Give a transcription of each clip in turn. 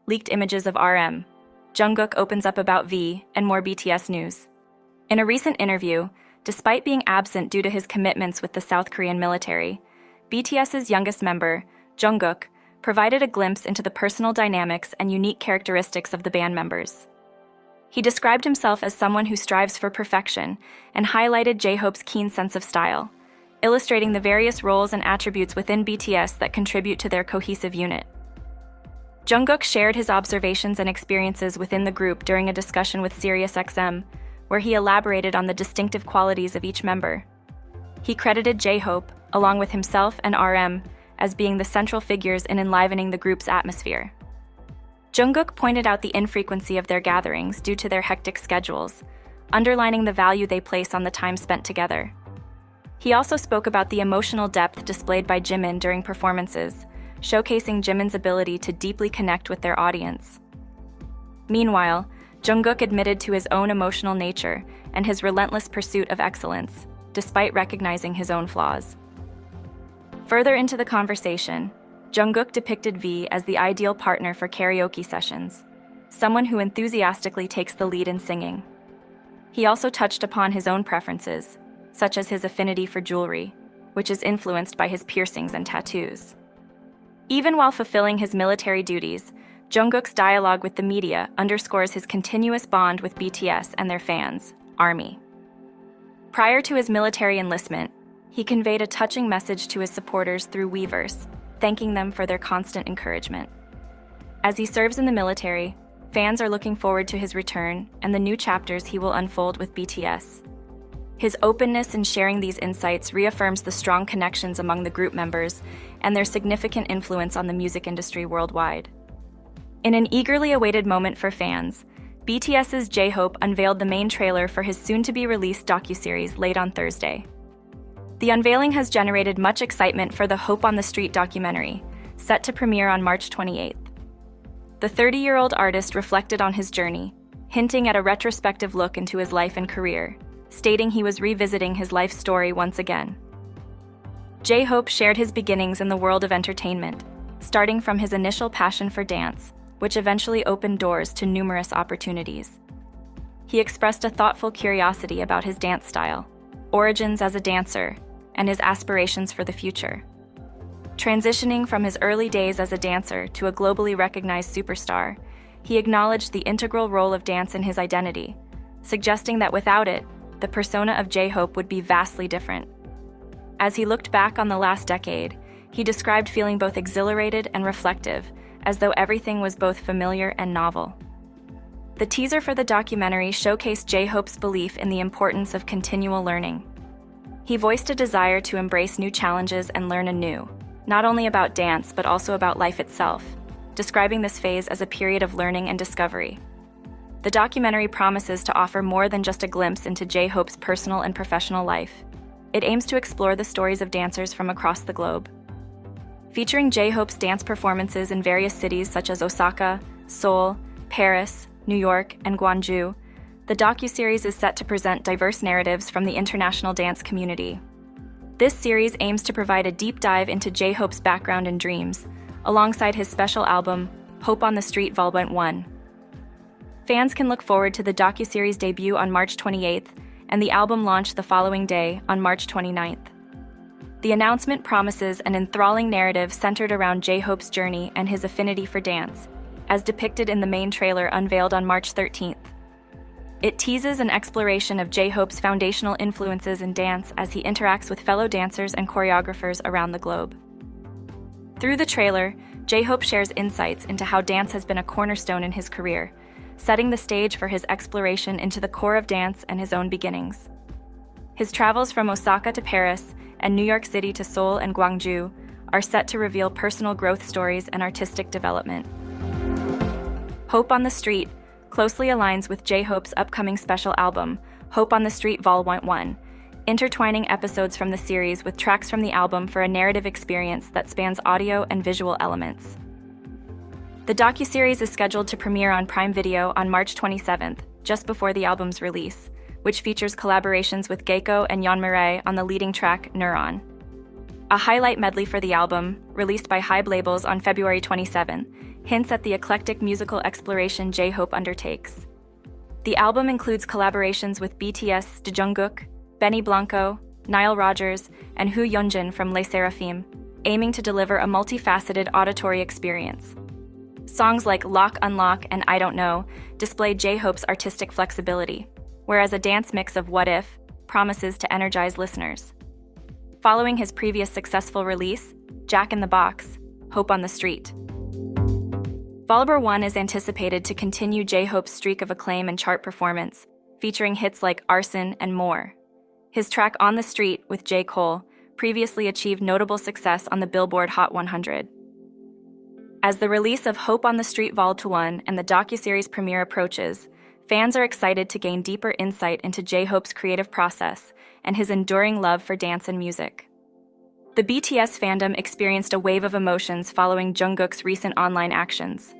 leaked images of RM. Jungkook opens up about V, and more BTS news. In a recent interview, despite being absent due to his commitments with the South Korean military, BTS's youngest member, Jungkook, provided a glimpse into the personal dynamics and unique characteristics of the band members. He described himself as someone who strives for perfection and highlighted J-Hope's keen sense of style, illustrating the various roles and attributes within BTS that contribute to their cohesive unit. Jungkook shared his observations and experiences within the group during a discussion with SiriusXM, where he elaborated on the distinctive qualities of each member. He credited J-Hope, along with himself and RM, as being the central figures in enlivening the group's atmosphere. Jungkook pointed out the infrequency of their gatherings due to their hectic schedules, underlining the value they place on the time spent together. He also spoke about the emotional depth displayed by Jimin during performances, showcasing Jimin's ability to deeply connect with their audience. Meanwhile, Jungkook admitted to his own emotional nature and his relentless pursuit of excellence, despite recognizing his own flaws. Further into the conversation, Jungkook depicted V as the ideal partner for karaoke sessions, someone who enthusiastically takes the lead in singing. He also touched upon his own preferences, such as his affinity for jewelry, which is influenced by his piercings and tattoos. Even while fulfilling his military duties, Jungkook's dialogue with the media underscores his continuous bond with BTS and their fans, ARMY. Prior to his military enlistment, he conveyed a touching message to his supporters through Weverse, thanking them for their constant encouragement. As he serves in the military, fans are looking forward to his return and the new chapters he will unfold with BTS. His openness in sharing these insights reaffirms the strong connections among the group members and their significant influence on the music industry worldwide. In an eagerly awaited moment for fans, BTS's J-Hope unveiled the main trailer for his soon-to-be-released docuseries late on Thursday. The unveiling has generated much excitement for the Hope on the Street documentary, set to premiere on March 28th. The 30-year-old artist reflected on his journey, hinting at a retrospective look into his life and career, stating he was revisiting his life story once again. J-Hope shared his beginnings in the world of entertainment, starting from his initial passion for dance, which eventually opened doors to numerous opportunities. He expressed a thoughtful curiosity about his dance style, origins as a dancer, and his aspirations for the future. Transitioning from his early days as a dancer to a globally recognized superstar, he acknowledged the integral role of dance in his identity, suggesting that without it, the persona of J-Hope would be vastly different. As he looked back on the last decade, he described feeling both exhilarated and reflective, as though everything was both familiar and novel. The teaser for the documentary showcased J-Hope's belief in the importance of continual learning. He voiced a desire to embrace new challenges and learn anew, not only about dance but also about life itself, describing this phase as a period of learning and discovery. The documentary promises to offer more than just a glimpse into J-Hope's personal and professional life. It aims to explore the stories of dancers from across the globe. Featuring J-Hope's dance performances in various cities such as Osaka, Seoul, Paris, New York, and Gwangju, the docuseries is set to present diverse narratives from the international dance community. This series aims to provide a deep dive into J-Hope's background and dreams, alongside his special album, Hope on the Street Vol. 1. Fans can look forward to the docuseries debut on March 28th and the album launch the following day on March 29th. The announcement promises an enthralling narrative centered around J-Hope's journey and his affinity for dance, as depicted in the main trailer unveiled on March 13th. It teases an exploration of J-Hope's foundational influences in dance as he interacts with fellow dancers and choreographers around the globe. Through the trailer, J-Hope shares insights into how dance has been a cornerstone in his career, setting the stage for his exploration into the core of dance and his own beginnings. His travels from Osaka to Paris and New York City to Seoul and Gwangju are set to reveal personal growth stories and artistic development. Hope on the Street closely aligns with J-Hope's upcoming special album, Hope on the Street Vol. 1, intertwining episodes from the series with tracks from the album for a narrative experience that spans audio and visual elements. The docuseries is scheduled to premiere on Prime Video on March 27th, just before the album's release, which features collaborations with Geiko and Yeonmirai on the leading track, Neuron. A highlight medley for the album, released by HYBE labels on February 27, hints at the eclectic musical exploration J-Hope undertakes. The album includes collaborations with BTS, Jungkook, Benny Blanco, Nile Rodgers, and Woo Yeonjun from Les Seraphim, aiming to deliver a multifaceted auditory experience. Songs like Lock Unlock and I Don't Know display J-Hope's artistic flexibility, whereas a dance mix of What If promises to energize listeners. Following his previous successful release, Jack in the Box, Hope on the Street. Volleyball 1 is anticipated to continue J-Hope's streak of acclaim and chart performance, featuring hits like Arson and more. His track On the Street with J. Cole previously achieved notable success on the Billboard Hot 100. As the release of Hope on the Street Vol. 1 and the docuseries premiere approaches, fans are excited to gain deeper insight into J-Hope's creative process and his enduring love for dance and music. The BTS fandom experienced a wave of emotions following Jungkook's recent online actions.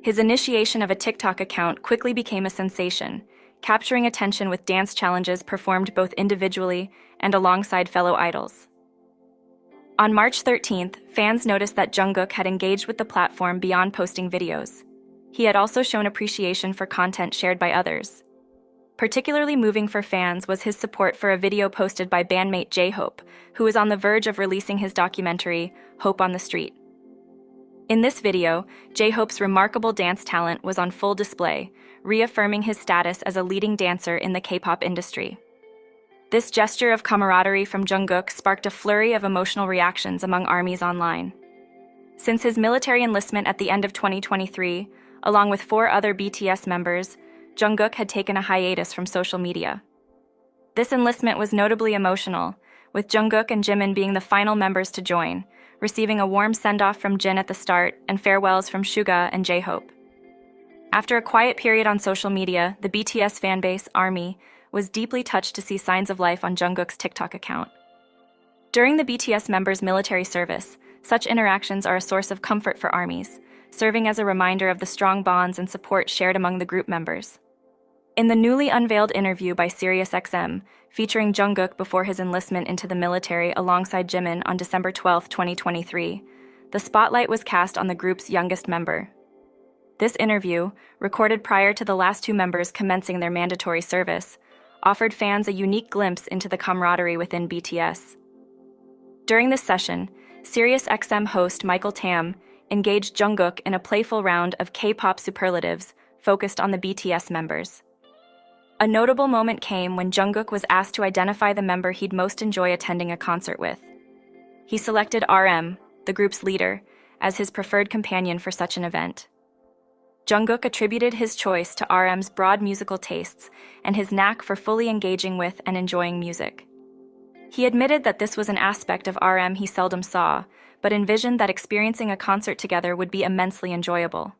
His initiation of a TikTok account quickly became a sensation, capturing attention with dance challenges performed both individually and alongside fellow idols. On March 13th, fans noticed that Jungkook had engaged with the platform beyond posting videos. He had also shown appreciation for content shared by others. Particularly moving for fans was his support for a video posted by bandmate J-Hope, who is on the verge of releasing his documentary, Hope on the Street. In this video, J-Hope's remarkable dance talent was on full display, reaffirming his status as a leading dancer in the K-pop industry. This gesture of camaraderie from Jungkook sparked a flurry of emotional reactions among ARMYs online. Since his military enlistment at the end of 2023, along with 4 other BTS members, Jungkook had taken a hiatus from social media. This enlistment was notably emotional, with Jungkook and Jimin being the final members to join, receiving a warm send-off from Jin at the start and farewells from Suga and J-Hope. After a quiet period on social media, the BTS fanbase, ARMY, was deeply touched to see signs of life on Jungkook's TikTok account. During the BTS members' military service, such interactions are a source of comfort for ARMYs, serving as a reminder of the strong bonds and support shared among the group members. In the newly unveiled interview by SiriusXM, featuring Jungkook before his enlistment into the military alongside Jimin on December 12, 2023, the spotlight was cast on the group's youngest member. This interview, recorded prior to the last 2 members commencing their mandatory service, offered fans a unique glimpse into the camaraderie within BTS. During this session, SiriusXM host Michael Tam engaged Jungkook in a playful round of K-pop superlatives focused on the BTS members. A notable moment came when Jungkook was asked to identify the member he'd most enjoy attending a concert with. He selected RM, the group's leader, as his preferred companion for such an event. Jungkook attributed his choice to RM's broad musical tastes and his knack for fully engaging with and enjoying music. He admitted that this was an aspect of RM he seldom saw, but envisioned that experiencing a concert together would be immensely enjoyable.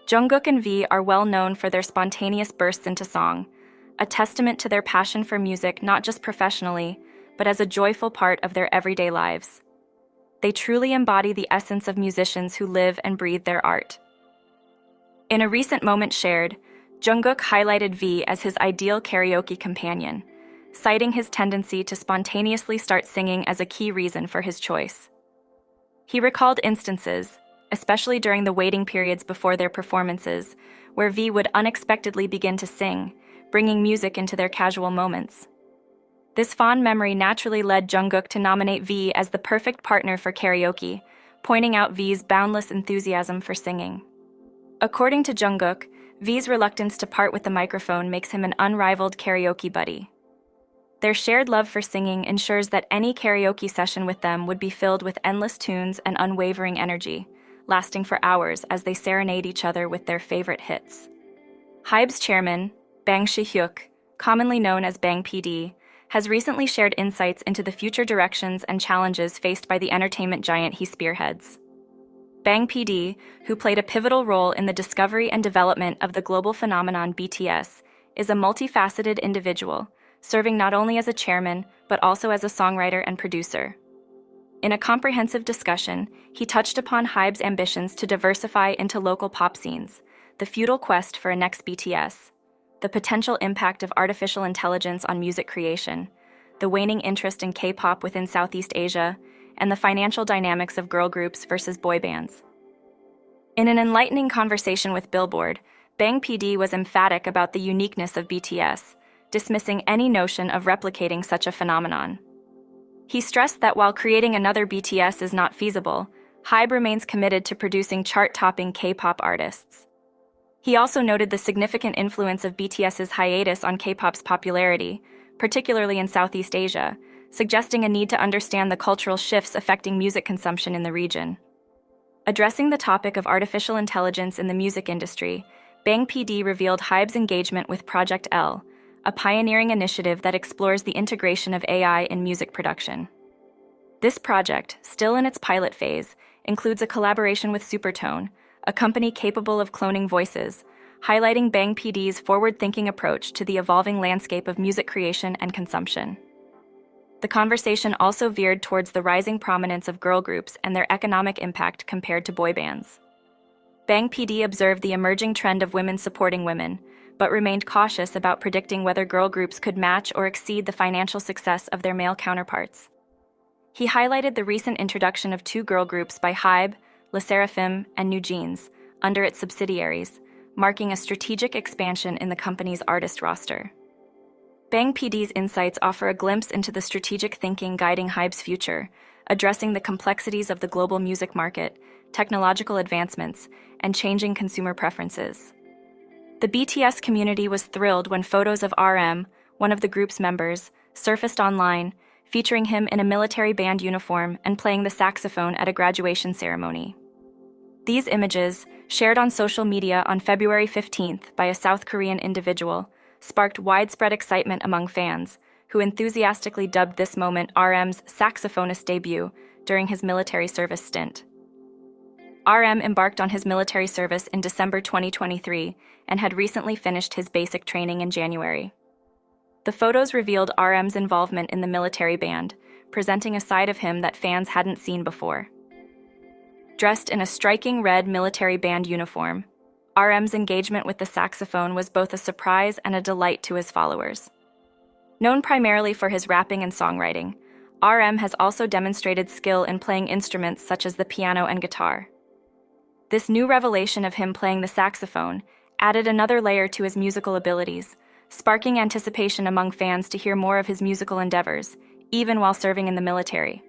Jungkook and V are well known for their spontaneous bursts into song, a testament to their passion for music not just professionally, but as a joyful part of their everyday lives. They truly embody the essence of musicians who live and breathe their art. In a recent moment shared, Jungkook highlighted V as his ideal karaoke companion, citing his tendency to spontaneously start singing as a key reason for his choice. He recalled instances, especially during the waiting periods before their performances, where V would unexpectedly begin to sing, bringing music into their casual moments. This fond memory naturally led Jungkook to nominate V as the perfect partner for karaoke, pointing out V's boundless enthusiasm for singing. According to Jungkook, V's reluctance to part with the microphone makes him an unrivaled karaoke buddy. Their shared love for singing ensures that any karaoke session with them would be filled with endless tunes and unwavering energy, lasting for hours as they serenade each other with their favorite hits. HYBE's chairman, Bang Si-hyuk, commonly known as Bang PD, has recently shared insights into the future directions and challenges faced by the entertainment giant he spearheads. Bang PD, who played a pivotal role in the discovery and development of the global phenomenon BTS, is a multifaceted individual, serving not only as a chairman, but also as a songwriter and producer. In a comprehensive discussion, he touched upon HYBE's ambitions to diversify into local pop scenes, the futile quest for a next BTS, the potential impact of artificial intelligence on music creation, the waning interest in K-pop within Southeast Asia, and the financial dynamics of girl groups versus boy bands. In an enlightening conversation with Billboard, Bang PD was emphatic about the uniqueness of BTS, dismissing any notion of replicating such a phenomenon. He stressed that while creating another BTS is not feasible, HYBE remains committed to producing chart-topping K-pop artists. He also noted the significant influence of BTS's hiatus on K-pop's popularity, particularly in Southeast Asia, suggesting a need to understand the cultural shifts affecting music consumption in the region. Addressing the topic of artificial intelligence in the music industry, Bang PD revealed HYBE's engagement with Project L, a pioneering initiative that explores the integration of AI in music production. This project, still in its pilot phase, includes a collaboration with Supertone, a company capable of cloning voices, highlighting Bang PD's forward-thinking approach to the evolving landscape of music creation and consumption. The conversation also veered towards the rising prominence of girl groups and their economic impact compared to boy bands. Bang PD observed the emerging trend of women supporting women, but remained cautious about predicting whether girl groups could match or exceed the financial success of their male counterparts. He highlighted the recent introduction of 2 girl groups by HYBE, LE SSERAFIM, and New Jeans, under its subsidiaries, marking a strategic expansion in the company's artist roster. Bang PD's insights offer a glimpse into the strategic thinking guiding HYBE's future, addressing the complexities of the global music market, technological advancements, and changing consumer preferences. The BTS community was thrilled when photos of RM, one of the group's members, surfaced online, featuring him in a military band uniform and playing the saxophone at a graduation ceremony. These images, shared on social media on February 15th by a South Korean individual, sparked widespread excitement among fans, who enthusiastically dubbed this moment RM's saxophonist debut during his military service stint. RM embarked on his military service in December 2023 and had recently finished his basic training in January. The photos revealed RM's involvement in the military band, presenting a side of him that fans hadn't seen before. Dressed in a striking red military band uniform, RM's engagement with the saxophone was both a surprise and a delight to his followers. Known primarily for his rapping and songwriting, RM has also demonstrated skill in playing instruments such as the piano and guitar. This new revelation of him playing the saxophone added another layer to his musical abilities, sparking anticipation among fans to hear more of his musical endeavors, even while serving in the military.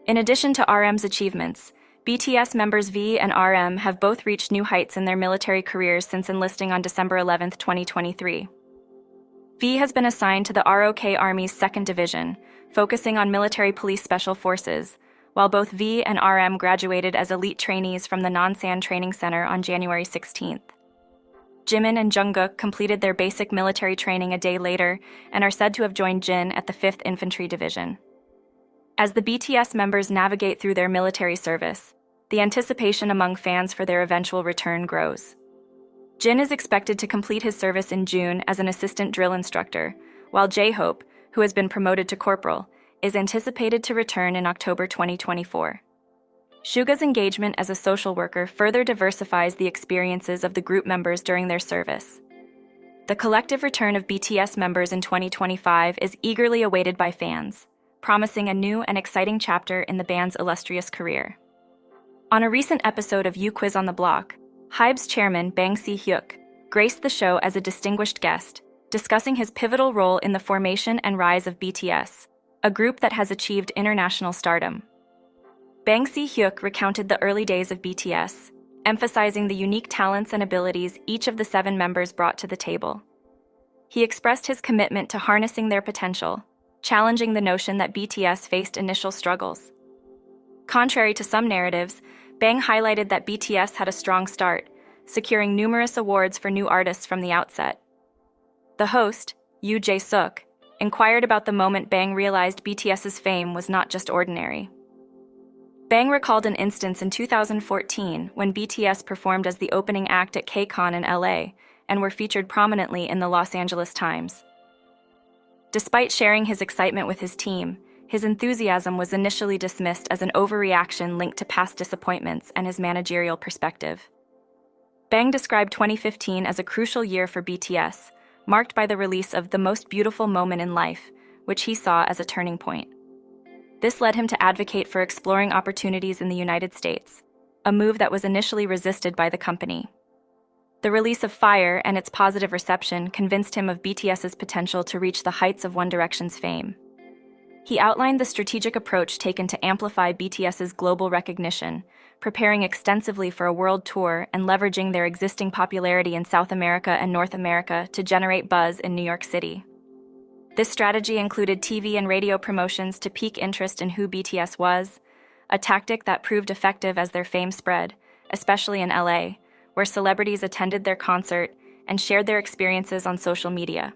In addition to RM's achievements, BTS members V and RM have both reached new heights in their military careers since enlisting on December 11, 2023. V has been assigned to the ROK Army's 2nd Division, focusing on military police special forces, while both V and RM graduated as elite trainees from the Nonsan Training Center on January 16th. Jimin and Jungkook completed their basic military training a day later and are said to have joined Jin at the 5th Infantry Division. As the BTS members navigate through their military service, the anticipation among fans for their eventual return grows. Jin is expected to complete his service in June as an assistant drill instructor, while J-Hope, who has been promoted to corporal, is anticipated to return in October 2024. Suga's engagement as a social worker further diversifies the experiences of the group members during their service. The collective return of BTS members in 2025 is eagerly awaited by fans, promising a new and exciting chapter in the band's illustrious career. On a recent episode of You Quiz on the Block, HYBE's chairman Bang Si-hyuk graced the show as a distinguished guest, discussing his pivotal role in the formation and rise of BTS, a group that has achieved international stardom. Bang Si-hyuk recounted the early days of BTS, emphasizing the unique talents and abilities each of the 7 members brought to the table. He expressed his commitment to harnessing their potential, challenging the notion that BTS faced initial struggles. Contrary to some narratives, Bang highlighted that BTS had a strong start, securing numerous awards for new artists from the outset. The host, Yoo Jae-suk, inquired about the moment Bang realized BTS's fame was not just ordinary. Bang recalled an instance in 2014 when BTS performed as the opening act at KCON in LA and were featured prominently in the Los Angeles Times. Despite sharing his excitement with his team, his enthusiasm was initially dismissed as an overreaction linked to past disappointments and his managerial perspective. Bang described 2015 as a crucial year for BTS, marked by the release of The Most Beautiful Moment in Life, which he saw as a turning point. This led him to advocate for exploring opportunities in the United States, a move that was initially resisted by the company. The release of Fire and its positive reception convinced him of BTS's potential to reach the heights of One Direction's fame. He outlined the strategic approach taken to amplify BTS's global recognition, preparing extensively for a world tour and leveraging their existing popularity in South America and North America to generate buzz in New York City. This strategy included TV and radio promotions to pique interest in who BTS was, a tactic that proved effective as their fame spread, especially in LA, where celebrities attended their concert and shared their experiences on social media.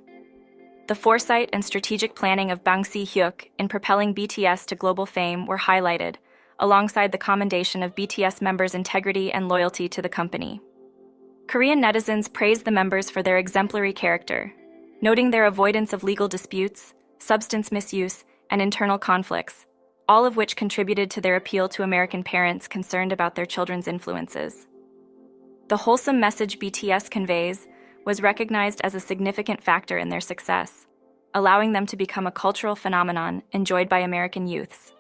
The foresight and strategic planning of Bang Si-hyuk in propelling BTS to global fame were highlighted, alongside the commendation of BTS members' integrity and loyalty to the company. Korean netizens praised the members for their exemplary character, noting their avoidance of legal disputes, substance misuse, and internal conflicts, all of which contributed to their appeal to American parents concerned about their children's influences. The wholesome message BTS conveys was recognized as a significant factor in their success, allowing them to become a cultural phenomenon enjoyed by American youths.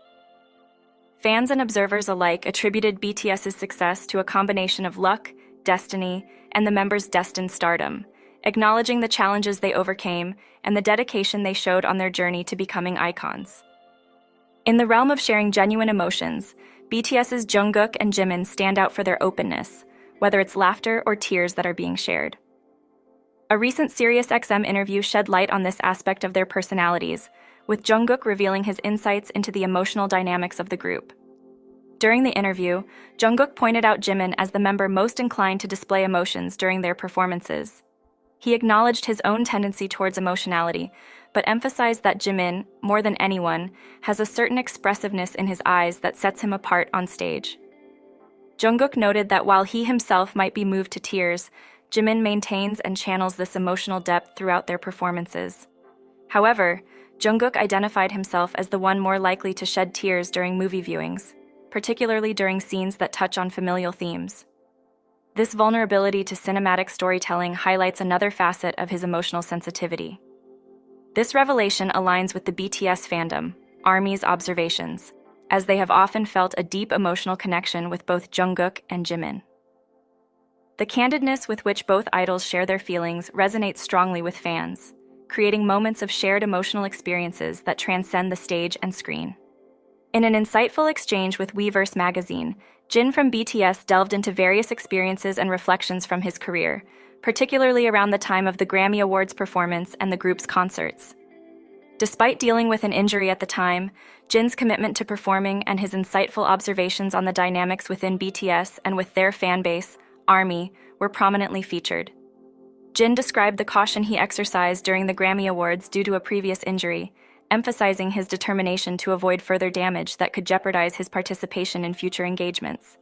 Fans and observers alike attributed BTS's success to a combination of luck, destiny, and the members' destined stardom, acknowledging the challenges they overcame and the dedication they showed on their journey to becoming icons. In the realm of sharing genuine emotions, BTS's Jungkook and Jimin stand out for their openness, whether it's laughter or tears that are being shared. A recent SiriusXM interview shed light on this aspect of their personalities, with Jungkook revealing his insights into the emotional dynamics of the group. During the interview, Jungkook pointed out Jimin as the member most inclined to display emotions during their performances. He acknowledged his own tendency towards emotionality, but emphasized that Jimin, more than anyone, has a certain expressiveness in his eyes that sets him apart on stage. Jungkook noted that while he himself might be moved to tears, Jimin maintains and channels this emotional depth throughout their performances. However, Jungkook identified himself as the one more likely to shed tears during movie viewings, particularly during scenes that touch on familial themes. This vulnerability to cinematic storytelling highlights another facet of his emotional sensitivity. This revelation aligns with the BTS fandom, ARMY's observations, as they have often felt a deep emotional connection with both Jungkook and Jimin. The candidness with which both idols share their feelings resonates strongly with fans, creating moments of shared emotional experiences that transcend the stage and screen. In an insightful exchange with Weverse magazine, Jin from BTS delved into various experiences and reflections from his career, particularly around the time of the Grammy Awards performance and the group's concerts. Despite dealing with an injury at the time, Jin's commitment to performing and his insightful observations on the dynamics within BTS and with their fanbase, ARMY, were prominently featured. Jin described the caution he exercised during the Grammy Awards due to a previous injury, emphasizing his determination to avoid further damage that could jeopardize his participation in future engagements.